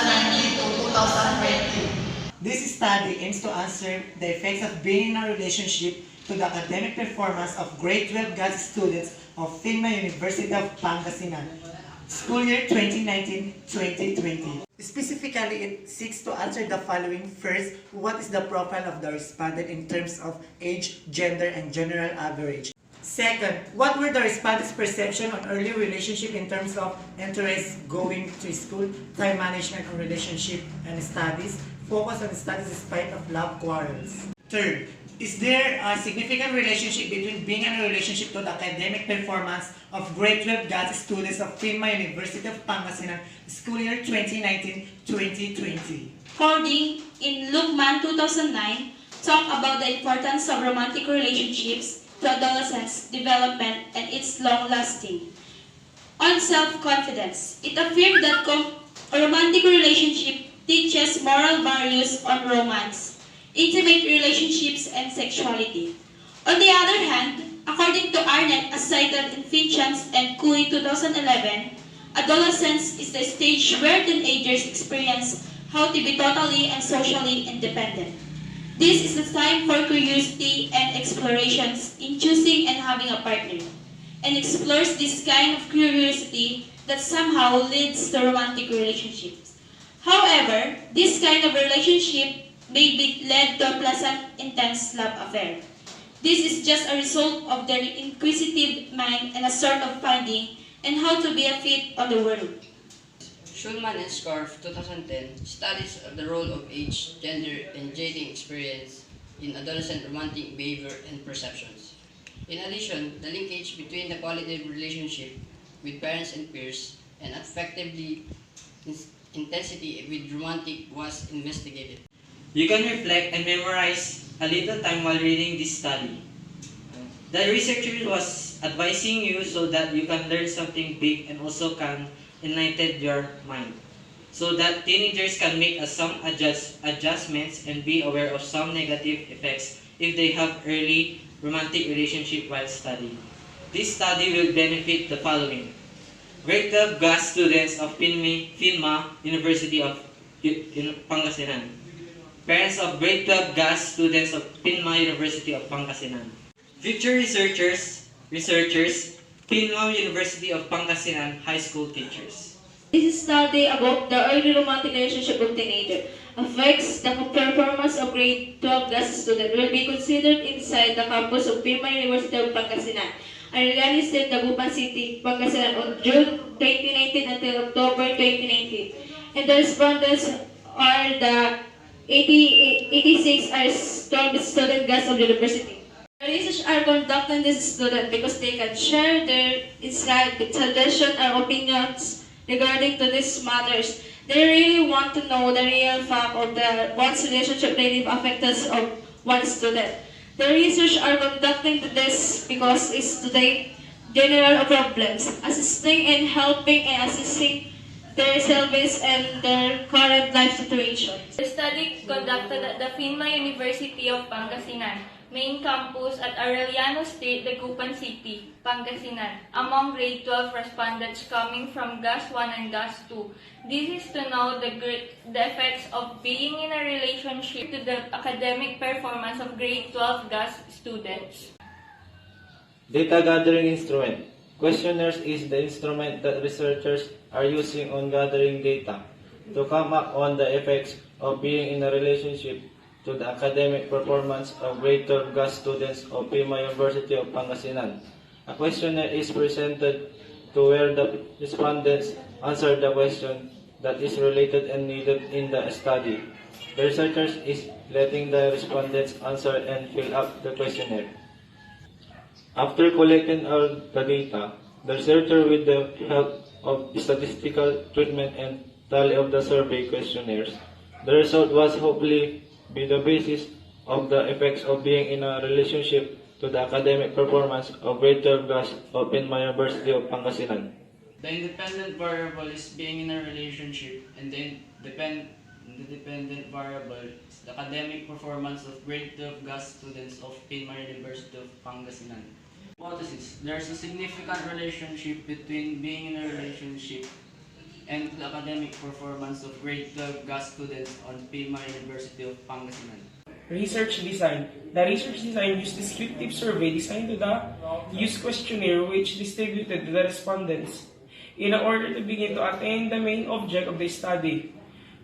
2019 to 2020. This study aims to answer the effects of being in a relationship to the academic performance of grade 12 GAS students of Phinma University of Pangasinan, school year 2019-2020. Specifically, it seeks to answer the following. First, what is the profile of the respondent in terms of age, gender, and general average? Second, what were the respondents' perception on early relationship in terms of interest, going to school, time management on relationship and studies, focus on studies despite of love quarrels? Third, is there a significant relationship between being in a relationship to the academic performance of grade 12 GAS students of Phinma University of Pangasinan, school year 2019-2020? Holding in Lukman 2009 talk about the importance of romantic relationships to adolescence development and its long-lasting. On self-confidence, it affirmed that a romantic relationship teaches moral values on romance, intimate relationships, and sexuality. On the other hand, according to Arnett, as cited in Finchans and Cui 2011, adolescence is the stage where teenagers experience how to be totally and socially independent. This is the time for curiosity and explorations in choosing and having a partner, and explores this kind of curiosity that somehow leads to romantic relationships. However, this kind of relationship may be led to a pleasant, intense love affair. This is just a result of their inquisitive mind and a sort of finding and how to be a fit on the world. Schulman and Scarf 2010 studies of the role of age, gender, and dating experience in adolescent romantic behavior and perceptions. In addition, the linkage between the qualitative relationship with parents and peers and affectively intensity with romantic was investigated. You can reflect and memorize a little time while reading this study. The researcher was advising you so that you can learn something big and also can enlighten your mind, so that teenagers can make some adjustments and be aware of some negative effects if they have early romantic relationship while studying. This study will benefit the following: grade 12 GAS students of Phinma University of Pangasinan, parents of grade 12 GAS students of Phinma University of Pangasinan, future researchers, Phinma University of Pangasinan high school teachers. This study about the early romantic relationship of teenager affects the performance of grade 12 GAS student will be considered inside the campus of Phinma University of Pangasinan and released in Dagupan City, Pangasinan on June 2019 until October 2019. And the respondents are the 86 are 12 student GAS of the university. The research are conducted this student because they can share their insight, suggestions, and opinions regarding to these matters. They really want to know the real fact of one's relationship really affects of one student. The research are conducting this because it's today general problems, assisting and helping and assisting their service and their current life situation. The study conducted at the Phinma University of Pangasinan main campus at Arellano Street, Dagupan City, Pangasinan, among grade 12 respondents coming from GAS 1 and GAS 2. This is to know the effects of being in a relationship to the academic performance of grade 12 GAS students. Data gathering instrument. Questionnaires is the instrument that researchers are using on gathering data to come up on the effects of being in a relationship to the academic performance of grade 12 GAS students of Phinma University of Pangasinan. A questionnaire is presented to where the respondents answer the question that is related and needed in the study. The researchers is letting the respondents answer and fill up the questionnaire. After collecting all the data, the researcher with the help of statistical treatment and tally of the survey questionnaires, the result was hopefully be the basis of the effects of being in a relationship to the academic performance of grade 12 GAS of Phinma University of Pangasinan. The independent variable is being in a relationship, and the dependent variable is the academic performance of grade 12 GAS students of Phinma University of Pangasinan. Hypothesis: there's a significant relationship between being in a relationship and to the academic performance of grade 12 GAS students on Phinma University of Pangasinan. Research design. The research design used descriptive survey designed to the use questionnaire which distributed to the respondents in order to begin to attain the main object of the study,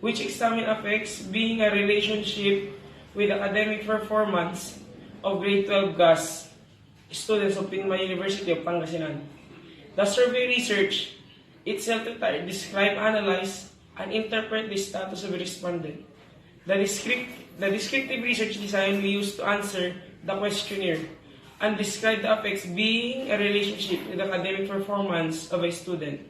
which examine affects being a relationship with academic performance of grade 12 GAS students of Phinma University of Pangasinan. The survey research itself to describe, analyze, and interpret the status of the respondent. The descriptive research design we use to answer the questionnaire and describe the effects being a relationship with academic performance of a student.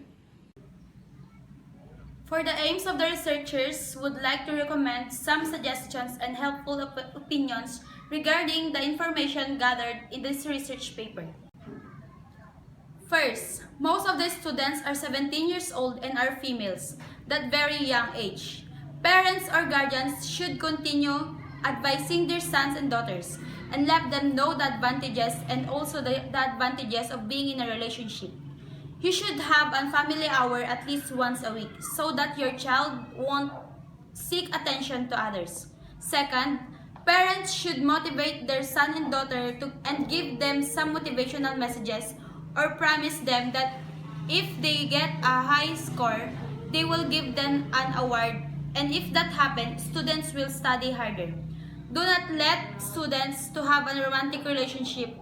For the aims of the researchers, would like to recommend some suggestions and helpful opinions regarding the information gathered in this research paper. First, most of the students are 17 years old and are females, that very young age. Parents or guardians should continue advising their sons and daughters and let them know the advantages and also the advantages of being in a relationship. You should have a family hour at least once a week so that your child won't seek attention to others. Second, parents should motivate their son and daughter and give them some motivational messages or promise them that if they get a high score, they will give them an award. And if that happens, students will study harder. Do not let students to have a romantic relationship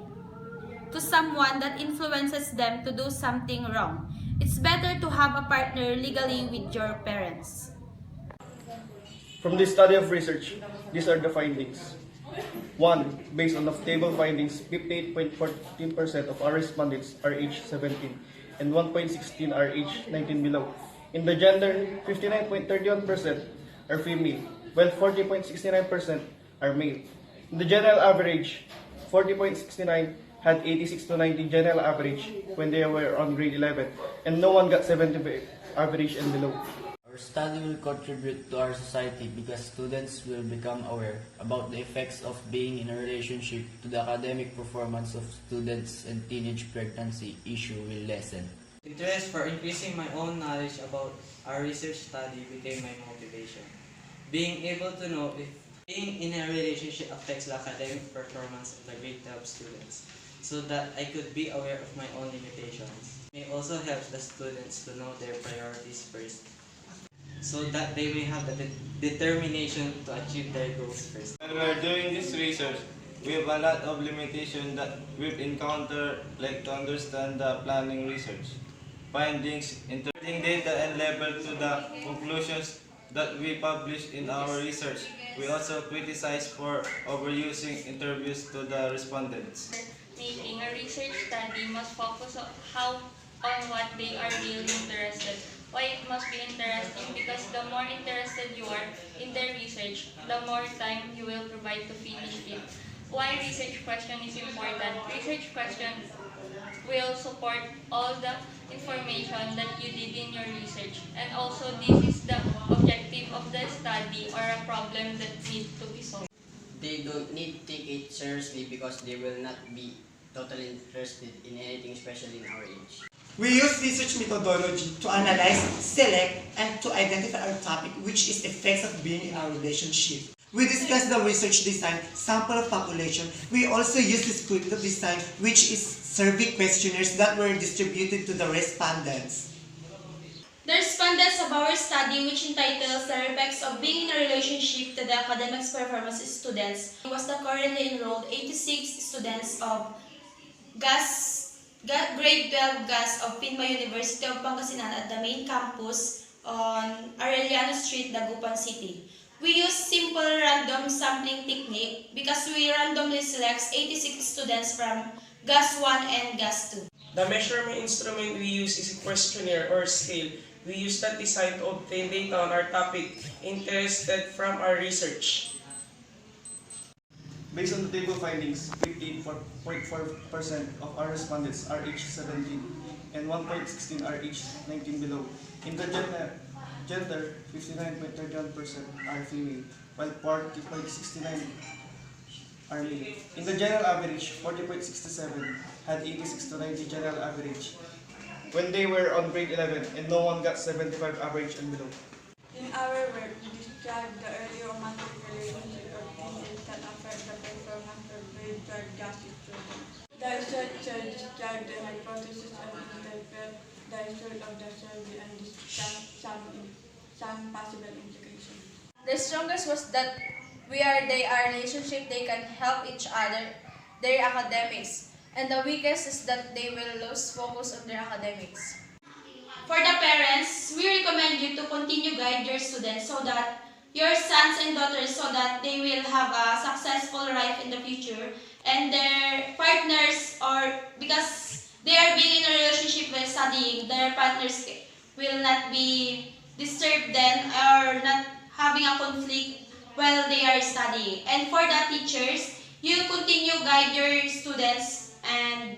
to someone that influences them to do something wrong. It's better to have a partner legally with your parents. From this study of research, these are the findings. 1. Based on the table findings, 58.14% of our respondents are aged 17 and 1.16 are aged 19 below. In the gender, 59.31% are female, while 40.69% are male. In the general average, 40.69 had 86 to 90 general average when they were on grade 11, and no one got 70 average and below. Our study will contribute to our society because students will become aware about the effects of being in a relationship to the academic performance of students, and teenage pregnancy issue will lessen. Interest for increasing my own knowledge about our research study became my motivation. Being able to know if being in a relationship affects the academic performance of the grade 12 students, so that I could be aware of my own limitations. It may also help the students to know their priorities first, so that they may have the determination to achieve their goals first. When we are doing this research, we have a lot of limitations that we've encountered, like to understand the planning research, findings, interpreting data, and level to the conclusions that we publish in our research. We also criticize for overusing interviews to the respondents. Making a research study must focus on what they are really interested. Why it must be interesting? Because the more interested you are in the research, the more time you will provide to finish it. Why research question is important? Research question will support all the information that you did in your research. And also, this is the objective of the study or a problem that needs to be solved. They don't need to take it seriously because they will not be totally interested in anything, especially in our age. We use research methodology to analyze, select, and to identify our topic, which is effects of being in a relationship. We discuss the research design, sample of population. We also use descriptive design, which is survey questionnaires that were distributed to the respondents. The respondents of our study, which entitles the effects of being in a relationship to the academic performance of students, was the currently enrolled 86 students of grade 12 GAS of Phinma University of Pangasinan at the main campus on Arellano Street, Dagupan City. We use simple random sampling technique because we randomly select 86 students from GAS 1 and GAS 2. The measurement instrument we use is a questionnaire or scale. We use that design to obtain data on our topic interested from our research. Based on the table findings, 58.4% of our respondents are aged 17 and 1.16 are aged 19 below. In the gender, 59.31% are female, while 40.69 are male. In the general average, 40.67 had 86 to 90 general average, when they were on grade 11 and no one got 75 average and below. In our work, we describe the early romantic relationship of teenagers that affect the performance of grade 12 gossip children. The researchers described the hypothesis and interpret the result of the survey and discuss some possible implications. The strongest was that they are relationship, they can help each other, their academics. And the weakest is that they will lose focus on their academics. For the parents, we recommend you to continue guide your students so that your sons and daughters so that they will have a successful life in the future and their partners or because they are being in a relationship while studying, their partners will not be disturbed then or not having a conflict while they are studying. And for the teachers, you continue guide your students and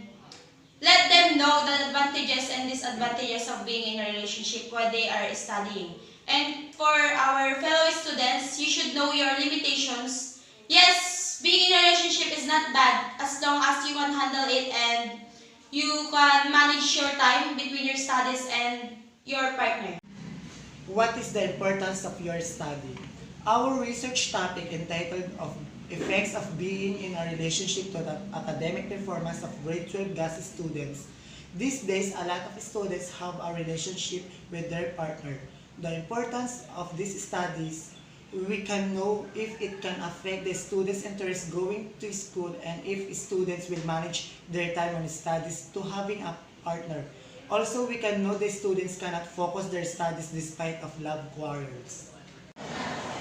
let them know the advantages and disadvantages of being in a relationship while they are studying. And for our fellow students, you should know your limitations. Yes, being in a relationship is not bad as long as you can handle it and you can manage your time between your studies and your partner. What is the importance of your study? Our research topic entitled of Effects of Being in a Relationship to the Academic Performance of Grade 12 GAS Students. These days, a lot of students have a relationship with their partner. The importance of these studies, we can know if it can affect the students' interest going to school and if students will manage their time on studies to having a partner. Also, we can know the students cannot focus their studies despite of love quarrels.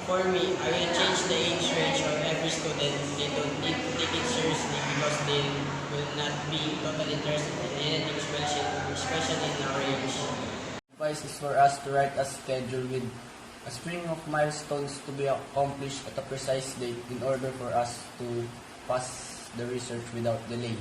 For me, I will change the age range of every student. They don't need to take it seriously because they will not be totally interested in anything especially in our age. Advice is for us to write a schedule with a string of milestones to be accomplished at a precise date in order for us to pass the research without delay.